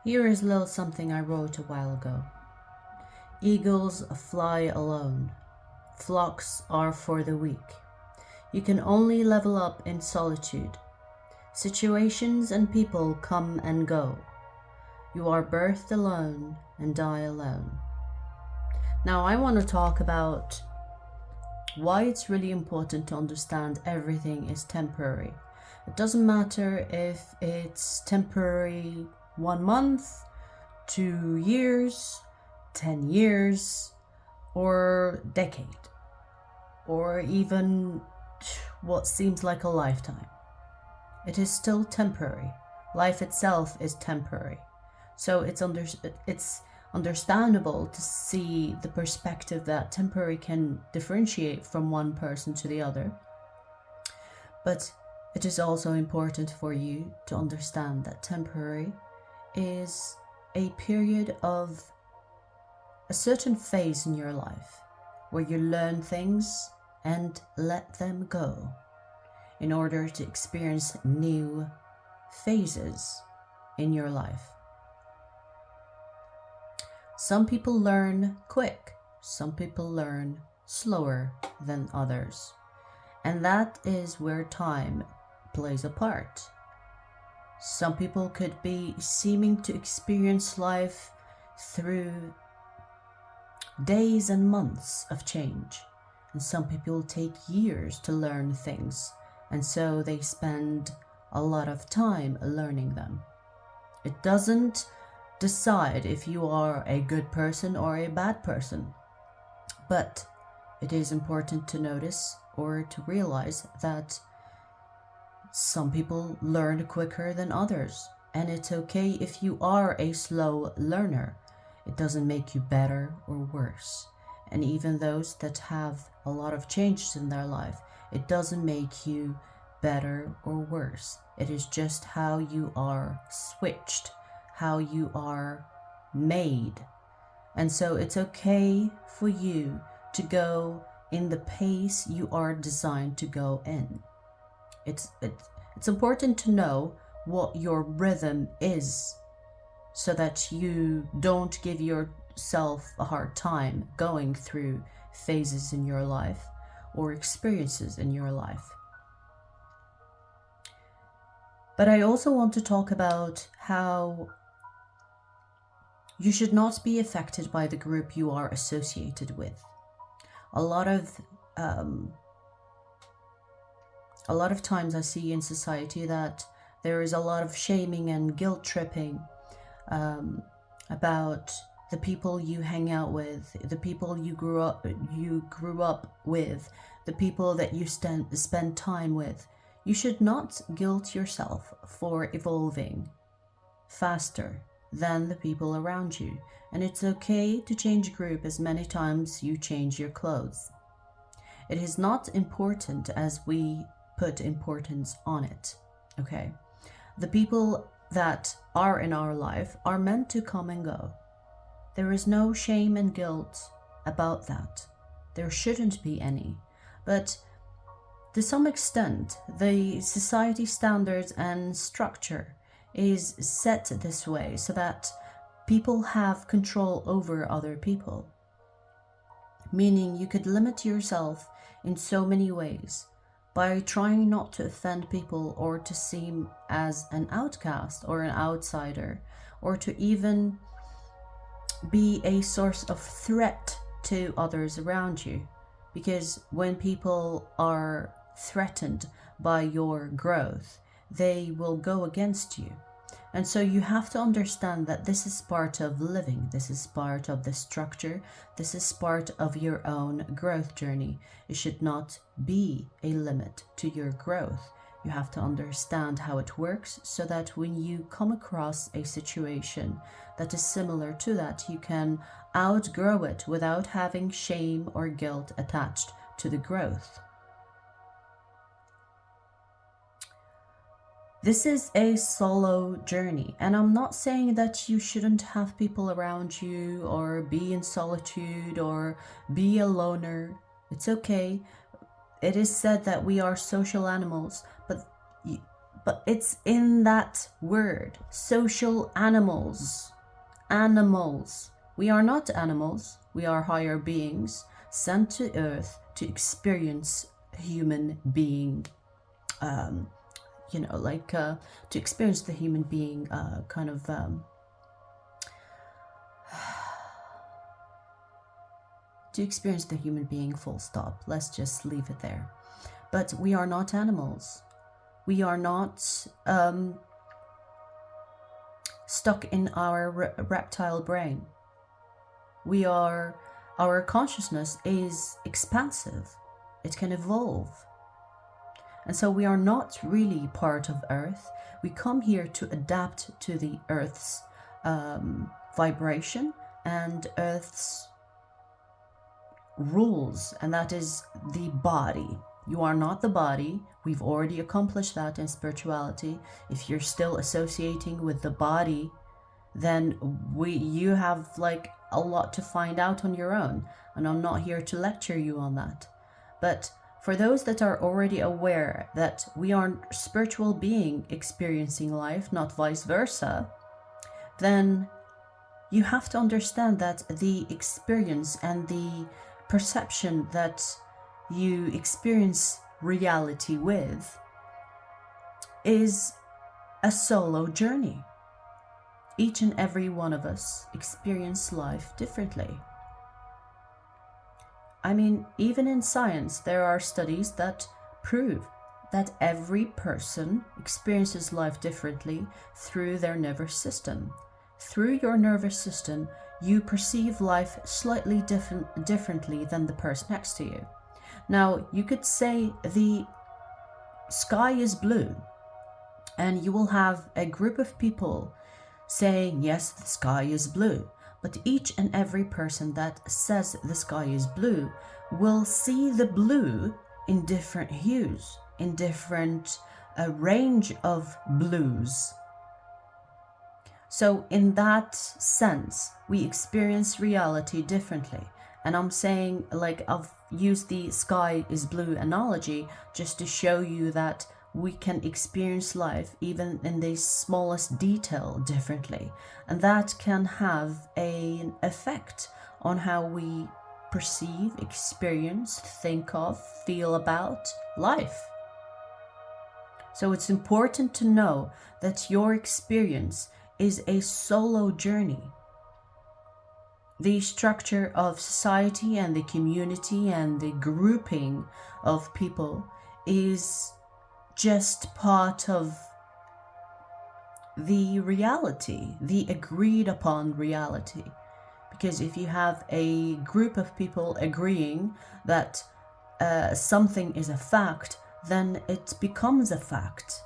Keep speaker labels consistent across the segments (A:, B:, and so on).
A: Here is a little something I wrote a while ago. Eagles fly alone. Flocks are for the weak. You can only level up in solitude. Situations and people come and go. You are birthed alone and die alone. Now I want to talk about why it's really important to understand everything is temporary. It doesn't matter if it's temporary 1 month, 2 years, 10 years, or decade, or even what seems like a lifetime. It is still temporary. Life itself is temporary. So it's understandable to see the perspective that temporary can differentiate from one person to the other. But it is also important for you to understand that temporary is a period of a certain phase in your life where you learn things and let them go in order to experience new phases in your life. Some people learn quick, some people learn slower than others, and that is where time plays a part. Some people could be seeming to experience life through days and months of change, and some people take years to learn things, and so they spend a lot of time learning them. It doesn't decide if you are a good person or a bad person, but it is important to notice or to realize that some people learn quicker than others, and it's okay if you are a slow learner. It doesn't make you better or worse. And even those that have a lot of changes in their life, it doesn't make you better or worse. It is just how you are switched, how you are made. And so it's okay for you to go in the pace you are designed to go in. It's important to know what your rhythm is so that you don't give yourself a hard time going through phases in your life or experiences in your life. But I also want to talk about how you should not be affected by the group you are associated with. A lot of times I see in society that there is a lot of shaming and guilt tripping about the people you hang out with, the people you grew up with, the people that you spend time with. You should not guilt yourself for evolving faster than the people around you, and it's okay to change group as many times you change your clothes. It is not important as we put importance on it, okay? The people that are in our life are meant to come and go. There is no shame and guilt about that. There shouldn't be any. But to some extent, the society standards and structure is set this way so that people have control over other people. Meaning you could limit yourself in so many ways by trying not to offend people or to seem as an outcast or an outsider, or to even be a source of threat to others around you. Because when people are threatened by your growth, they will go against you. And so you have to understand that this is part of living. This is part of the structure. This is part of your own growth journey. It should not be a limit to your growth. You have to understand how it works so that when you come across a situation that is similar to that, you can outgrow it without having shame or guilt attached to the growth. This is a solo journey, and I'm not saying that you shouldn't have people around you or be in solitude or be a loner. It's okay. It is said that we are social animals, But it's in that word, social animals. Animals. We are not animals. We are higher beings sent to Earth to experience human being, to experience the human being to experience the human being, full stop. Let's just leave it there. But we are not animals. We are not stuck in our reptile brain. Our consciousness is expansive. It can evolve. And so we are not really part of Earth. We come here to adapt to the Earth's vibration and Earth's rules, and that is the body. You are not the body. We've already accomplished that in spirituality. If you're still associating with the body, then you have like a lot to find out on your own, and I'm not here to lecture you on that. But for those that are already aware that we are a spiritual being experiencing life, not vice versa, then you have to understand that the experience and the perception that you experience reality with is a solo journey. Each and every one of us experience life differently. I mean, even in science, there are studies that prove that every person experiences life differently through their nervous system. Through your nervous system, you perceive life slightly differently than the person next to you. Now, you could say the sky is blue, and you will have a group of people saying, yes, the sky is blue. But each and every person that says the sky is blue will see the blue in different hues, in different range of blues. So in that sense, we experience reality differently. And I'm saying, like, I've used the sky is blue analogy just to show you that we can experience life even in the smallest detail differently. And that can have an effect on how we perceive, experience, think of, feel about life. So it's important to know that your experience is a solo journey. The structure of society and the community and the grouping of people is just part of the reality, the agreed upon reality. Because if you have a group of people agreeing that something is a fact, then it becomes a fact.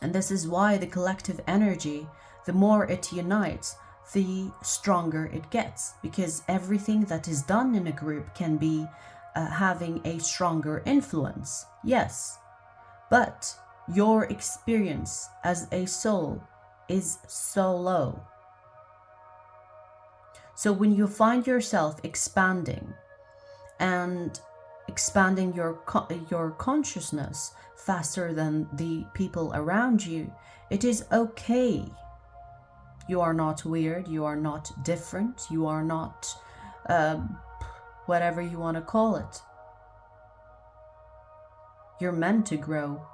A: And this is why the collective energy, the more it unites, the stronger it gets, because everything that is done in a group can be having a stronger influence. Yes, but your experience as a soul is solo. So when you find yourself expanding and expanding your consciousness faster than the people around you, it is okay. You are not weird, you are not different, you are not whatever you want to call it. You're meant to grow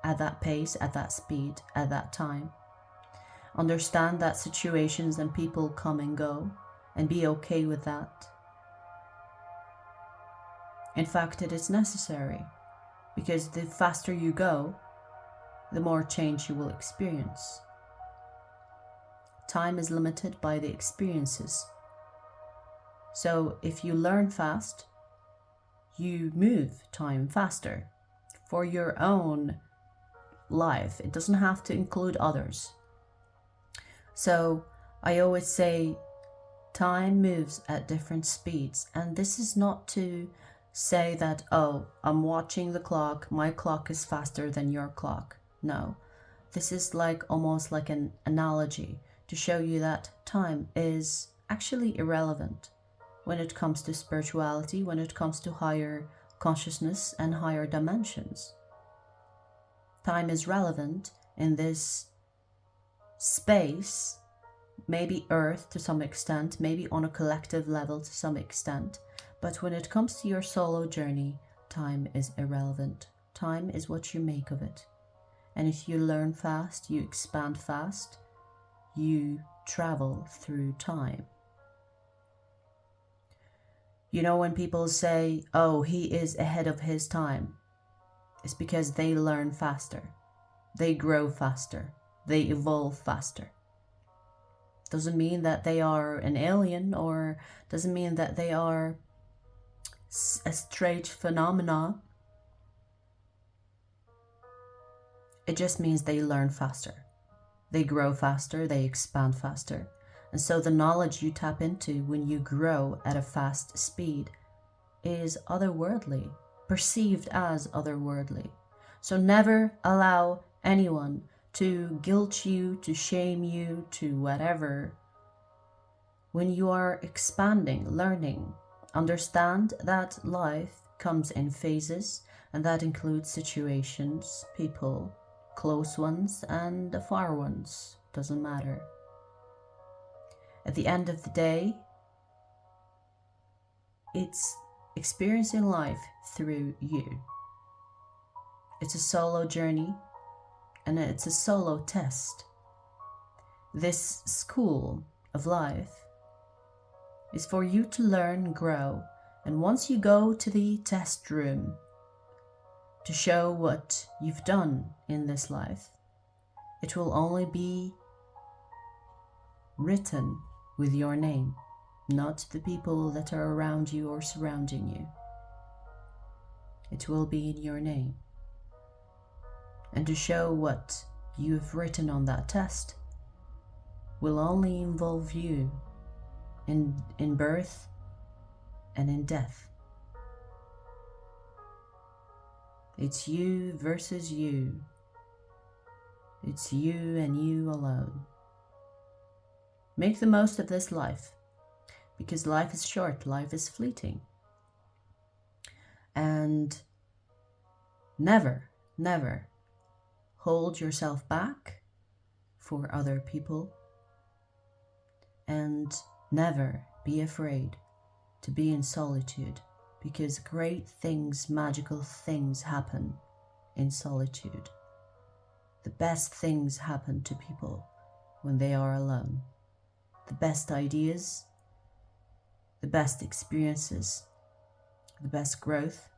A: at that pace, at that speed, at that time. Understand that situations and people come and go, and be okay with that. In fact, it is necessary, because the faster you go, the more change you will experience. Time is limited by the experiences. So if you learn fast, you move time faster for your own life. It doesn't have to include others. So I always say time moves at different speeds. And this is not to say that, oh, I'm watching the clock, my clock is faster than your clock. No, this is like almost like an analogy to show you that time is actually irrelevant when it comes to spirituality, when it comes to higher consciousness and higher dimensions. Time is relevant in this space, maybe Earth to some extent, maybe on a collective level to some extent. But when it comes to your solo journey, time is irrelevant. Time is what you make of it. And if you learn fast, you expand fast, you travel through time. You know, when people say, oh, he is ahead of his time, it's because they learn faster, they grow faster, they evolve faster. Doesn't mean that they are an alien, or doesn't mean that they are a straight phenomena. It just means they learn faster, they grow faster, they expand faster. And so the knowledge you tap into when you grow at a fast speed is otherworldly, perceived as otherworldly. So never allow anyone to guilt you, to shame you, to whatever. When you are expanding, learning, understand that life comes in phases, and that includes situations, people, close ones and far ones, doesn't matter. At the end of the day, it's experiencing life through you. It's a solo journey, and it's a solo test. This school of life is for you to learn, grow, and once you go to the test room to show what you've done in this life, it will only be written with your name, not the people that are around you or surrounding you. It will be in your name. And to show what you've written on that test will only involve you in birth and in death. It's you versus you. It's you and you alone. Make the most of this life, because life is short, life is fleeting. And never, never hold yourself back for other people, and never be afraid to be in solitude, because great things, magical things happen in solitude. The best things happen to people when they are alone. The best ideas, the best experiences, the best growth